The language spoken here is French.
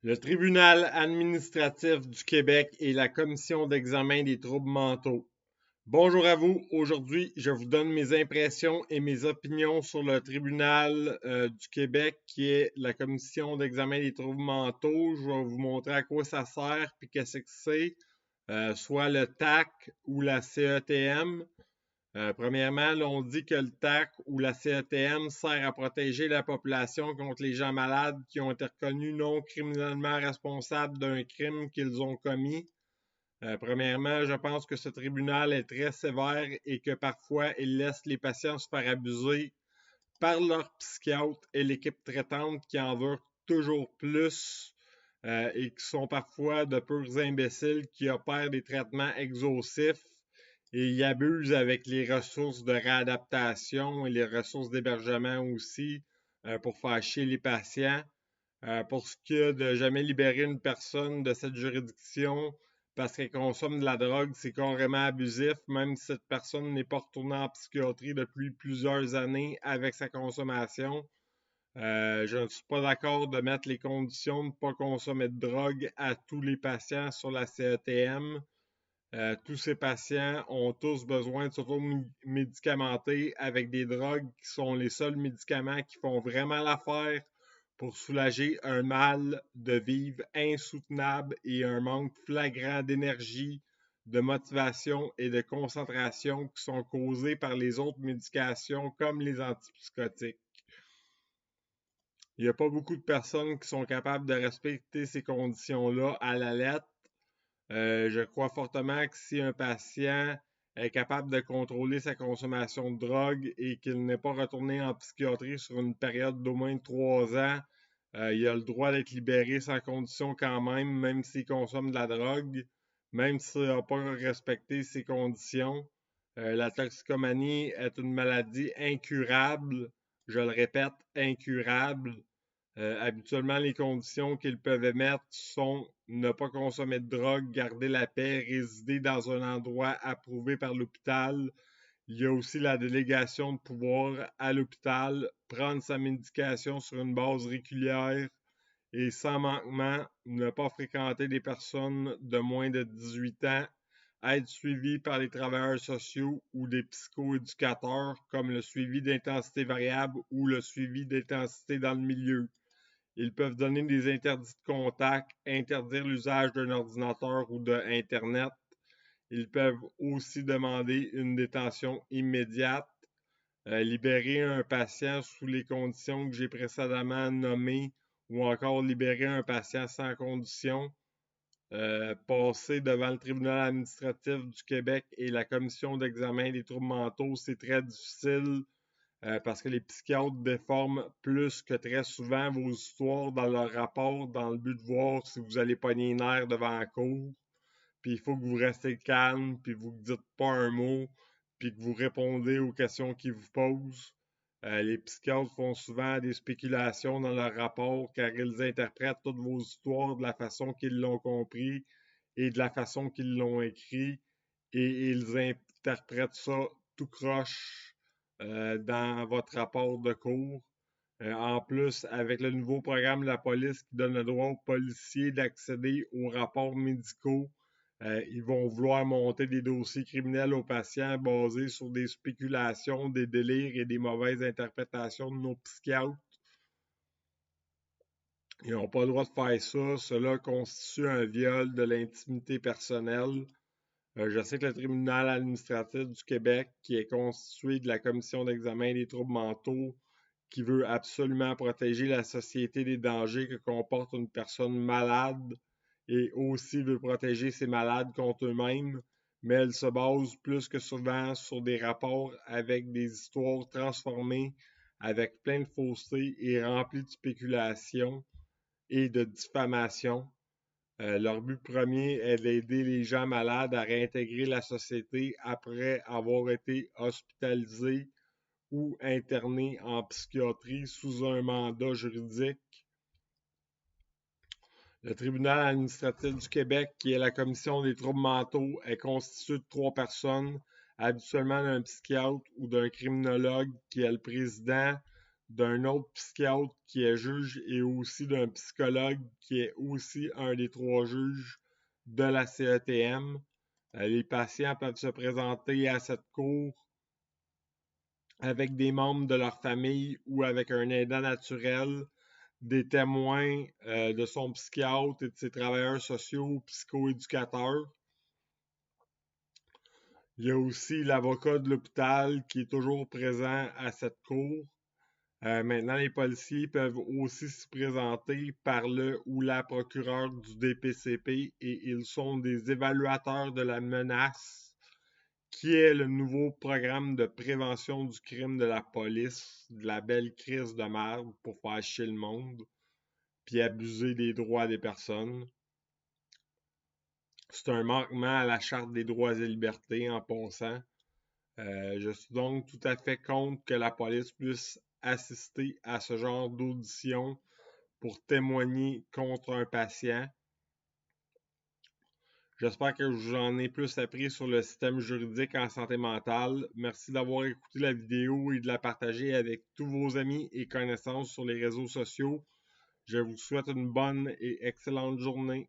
Le Tribunal administratif du Québec et la Commission d'examen des troubles mentaux. Bonjour à vous. Aujourd'hui, je vous donne mes impressions et mes opinions sur le Tribunal du Québec qui est la Commission d'examen des troubles mentaux. Je vais vous montrer à quoi ça sert puis qu'est-ce que c'est, soit le TAC ou la CETM. Premièrement, là, on dit que le TAC ou la CETM sert à protéger la population contre les gens malades qui ont été reconnus non criminellement responsables d'un crime qu'ils ont commis. Premièrement, je pense que ce tribunal est très sévère et que parfois il laisse les patients se faire abuser par leur psychiatre et l'équipe traitante qui en veut toujours plus et qui sont parfois de purs imbéciles qui opèrent des traitements exhaustifs et ils abusent avec les ressources de réadaptation et les ressources d'hébergement aussi pour faire chier les patients. Pour ce qui est de jamais libérer une personne de cette juridiction parce qu'elle consomme de la drogue, c'est carrément abusif, même si cette personne n'est pas retournée en psychiatrie depuis plusieurs années avec sa consommation. Je ne suis pas d'accord de mettre les conditions de ne pas consommer de drogue à tous les patients sur la CETM. Tous ces patients ont tous besoin de s'auto-médicamenter avec des drogues qui sont les seuls médicaments qui font vraiment l'affaire pour soulager un mal de vivre insoutenable et un manque flagrant d'énergie, de motivation et de concentration qui sont causés par les autres médications comme les antipsychotiques. Il n'y a pas beaucoup de personnes qui sont capables de respecter ces conditions-là à la lettre. Je crois fortement que si un patient est capable de contrôler sa consommation de drogue et qu'il n'est pas retourné en psychiatrie sur une période d'au moins 3 ans, il a le droit d'être libéré sans condition quand même s'il consomme de la drogue, même s'il n'a pas respecté ces conditions. La toxicomanie est une maladie incurable, je le répète, incurable. Habituellement, les conditions qu'ils peuvent émettre sont ne pas consommer de drogue, garder la paix, résider dans un endroit approuvé par l'hôpital. Il y a aussi la délégation de pouvoir à l'hôpital, prendre sa médication sur une base régulière et sans manquement, ne pas fréquenter des personnes de moins de 18 ans, être suivi par les travailleurs sociaux ou des psychoéducateurs comme le suivi d'intensité variable ou le suivi d'intensité dans le milieu. Ils peuvent donner des interdits de contact, interdire l'usage d'un ordinateur ou de Internet. Ils peuvent aussi demander une détention immédiate, libérer un patient sous les conditions que j'ai précédemment nommées ou encore libérer un patient sans condition. Passer devant le tribunal administratif du Québec et la commission d'examen des troubles mentaux, c'est très difficile parce que les psychiatres déforment plus que très souvent vos histoires dans leur rapport dans le but de voir si vous allez pogner les nerfs devant la cour. Puis il faut que vous restez calme, puis vous ne dites pas un mot, puis que vous répondez aux questions qu'ils vous posent. Les psychiatres font souvent des spéculations dans leur rapport car ils interprètent toutes vos histoires de la façon qu'ils l'ont compris et de la façon qu'ils l'ont écrit et ils interprètent ça tout croche dans votre rapport de cours. En plus, avec le nouveau programme de la police qui donne le droit aux policiers d'accéder aux rapports médicaux, ils vont vouloir monter des dossiers criminels aux patients basés sur des spéculations, des délires et des mauvaises interprétations de nos psychiatres. Ils n'ont pas le droit de faire ça. Cela constitue un viol de l'intimité personnelle. Je sais que le tribunal administratif du Québec, qui est constitué de la commission d'examen des troubles mentaux, qui veut absolument protéger la société des dangers que comporte une personne malade et aussi veut protéger ses malades contre eux-mêmes, mais elle se base plus que souvent sur des rapports avec des histoires transformées, avec plein de faussetés et remplies de spéculations et de diffamation. Leur but premier est d'aider les gens malades à réintégrer la société après avoir été hospitalisés ou internés en psychiatrie sous un mandat juridique. Le tribunal administratif du Québec, qui est la commission des troubles mentaux, est constitué de 3 personnes, habituellement d'un psychiatre ou d'un criminologue qui est le président, d'un autre psychiatre qui est juge et aussi d'un psychologue qui est aussi un des 3 juges de la CETM. Les patients peuvent se présenter à cette cour avec des membres de leur famille ou avec un aidant naturel, des témoins de son psychiatre et de ses travailleurs sociaux ou psychoéducateurs. Il y a aussi l'avocat de l'hôpital qui est toujours présent à cette cour. Maintenant, les policiers peuvent aussi se présenter par le ou la procureure du DPCP et ils sont des évaluateurs de la menace, qui est le nouveau programme de prévention du crime de la police, de la belle crise de merde pour faire chier le monde, puis abuser des droits des personnes. C'est un manquement à la Charte des droits et libertés en passant. Je suis donc tout à fait contre que la police puisse assister à ce genre d'audition pour témoigner contre un patient. J'espère que je vous en ai plus appris sur le système juridique en santé mentale. Merci d'avoir écouté la vidéo et de la partager avec tous vos amis et connaissances sur les réseaux sociaux. Je vous souhaite une bonne et excellente journée.